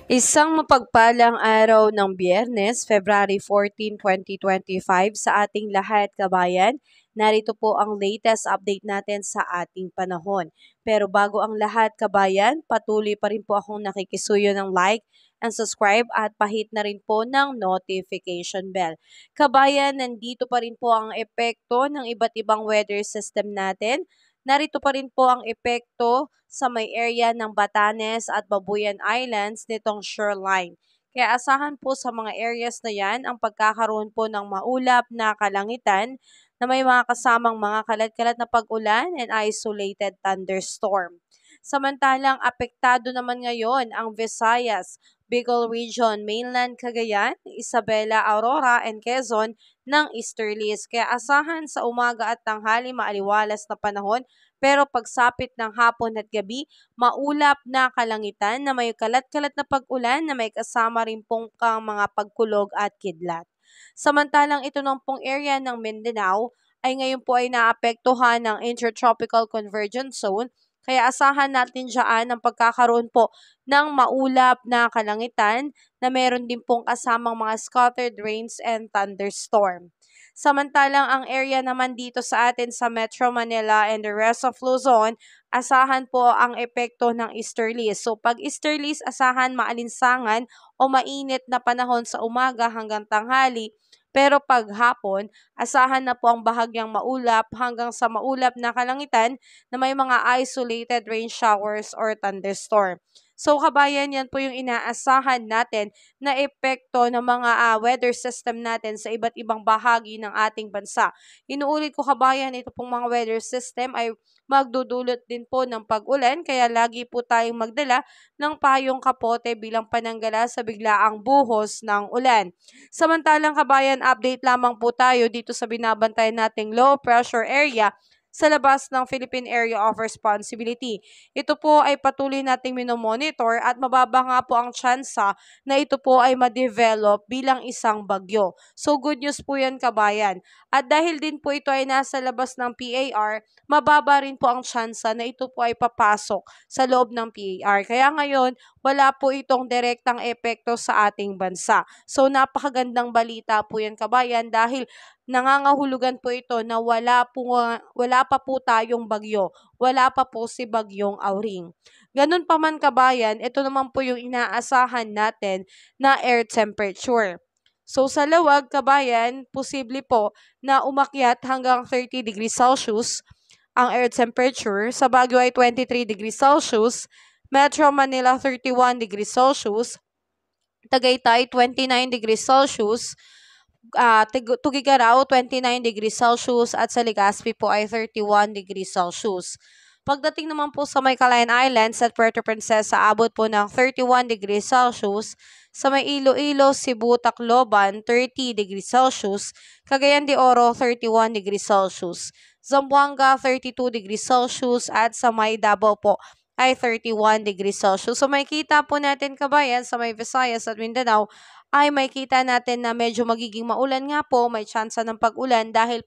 Isang mapagpalang araw ng Biyernes, February 14, 2025 sa ating lahat, kabayan. Narito po ang latest update natin sa ating panahon. Pero bago ang lahat, kabayan, patuloy pa rin po akong nakikisuyo ng like and subscribe at pahit na rin po ng notification bell. Kabayan, nandito pa rin po ang epekto ng iba't ibang weather system natin. Narito pa rin po ang epekto sa may area ng Batanes at Babuyan Islands nitong shoreline. Kaya asahan po sa mga areas na yan ang pagkakaroon po ng maulap na kalangitan na may mga kasamang mga kalat-kalat na pag-ulan and isolated thunderstorm. Samantalang apektado naman ngayon ang Visayas, Bicol Region, Mainland Cagayan, Isabela, Aurora, and Quezon ng easterlies. Kaya asahan sa umaga at tanghali maaliwalas na panahon pero pagsapit ng hapon at gabi, maulap na kalangitan na may kalat-kalat na pag-ulan na may kasama rin pong mga pagkulog at kidlat. Samantalang ito ng pong area ng Mindanao ay ngayon po ay naapektuhan ng Intertropical Convergence Zone kaya asahan natin dyan ang pagkakaroon po ng maulap na kalangitan na meron din pong kasamang mga scattered rains and thunderstorm. Samantalang ang area naman dito sa atin sa Metro Manila and the rest of Luzon, asahan po ang epekto ng easterlies. So pag easterlies, asahan maalinsangan o mainit na panahon sa umaga hanggang tanghali. Pero pag hapon, asahan na po ang bahagyang maulap hanggang sa maulap na kalangitan na may mga isolated rain showers or thunderstorm. So kabayan, yan po yung inaasahan natin na epekto ng mga weather system natin sa iba't ibang bahagi ng ating bansa. Inuulit ko kabayan, ito pong mga weather system ay magdudulot din po ng pag-ulan kaya lagi po tayong magdala ng payong kapote bilang pananggala sa biglaang buhos ng ulan. Samantalang kabayan, update lamang po tayo dito sa binabantayan nating low pressure area sa labas ng Philippine Area of Responsibility. Ito po ay patuloy nating minomonitor at mababa nga po ang tsansa na ito po ay ma-develop bilang isang bagyo. So good news po yan kabayan. At dahil din po ito ay nasa labas ng PAR, mababa rin po ang tsansa na ito po ay papasok sa loob ng PAR. Kaya ngayon, wala po itong direktang epekto sa ating bansa. So napakagandang balita po yan kabayan dahil nangangahulugan po ito na wala pa po tayong bagyo. Wala pa po si bagyong Auring. Ganun pa man kabayan, ito naman po yung inaasahan natin na air temperature. So sa lawag kabayan, posible po na umakyat hanggang 30 degrees Celsius ang air temperature. Sa Baguio ay 23 degrees Celsius, Metro Manila 31 degrees Celsius, Tagaytay 29 degrees Celsius, Tugigaraw 29 degrees Celsius at sa Legazpi po ay 31 degrees Celsius. Pagdating naman po sa may Calayan Islands at Puerto Princesa, abot po ng 31 degrees Celsius. Sa may Iloilo, Cebu, Tacloban, 30 degrees Celsius. Cagayan de Oro, 31 degrees Celsius. Zamboanga, 32 degrees Celsius. At sa may Davao po ay 31 degrees Celsius. So may kita po natin kabayan sa may Visayas at Mindanao ay may kita natin na medyo magiging maulan nga po, may tsansa ng pag-ulan dahil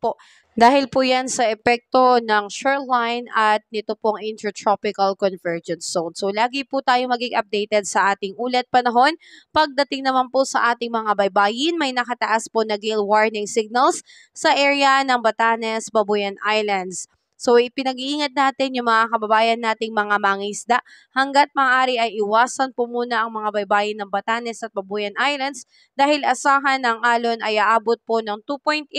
po yan sa epekto ng shoreline at nito pong intertropical convergence zone. So lagi po tayo maging updated sa ating ulat panahon. Pagdating naman po sa ating mga baybayin, may nakataas po na gale warning signals sa area ng Batanes, Babuyan Islands. So ipinag-iingat natin yung mga kababayan nating mga mangingisda. Hanggat maaari ay iwasan po muna ang mga baybayin ng Batanes at Babuyan Islands dahil asahan ng alon ay aabot po ng 2.8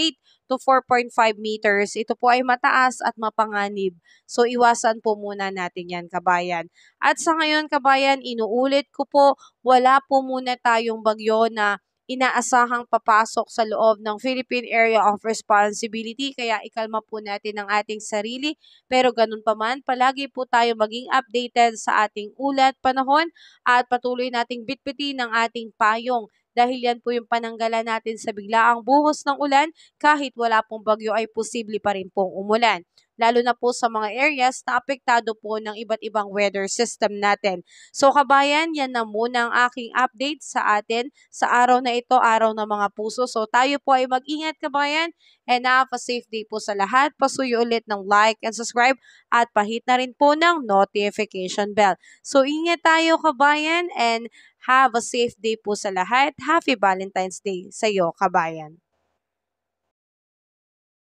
to 4.5 meters. Ito po ay mataas at mapanganib. So iwasan po muna natin yan kabayan. At sa ngayon kabayan, inuulit ko po, wala po muna tayong bagyo na inaasahang papasok sa loob ng Philippine Area of Responsibility kaya ikalma po natin ang ating sarili pero ganun pa man palagi po tayo maging updated sa ating ulat panahon at patuloy nating bitbitin ang ating payong dahil yan po yung pananggala natin sa biglaang buhos ng ulan kahit wala pong bagyo ay posible pa rin pong umulan. lalo na po sa mga areas na apektado po ng iba't ibang weather system natin. So kabayan, yan na muna ang aking update sa atin sa araw na ito, araw ng mga puso. So tayo po ay mag-ingat kabayan, and have a safe day po sa lahat. Pasuyo ulit ng like and subscribe at pahit na rin po ng notification bell. So ingat tayo kabayan, and have a safe day po sa lahat. Happy Valentine's Day sa iyo kabayan.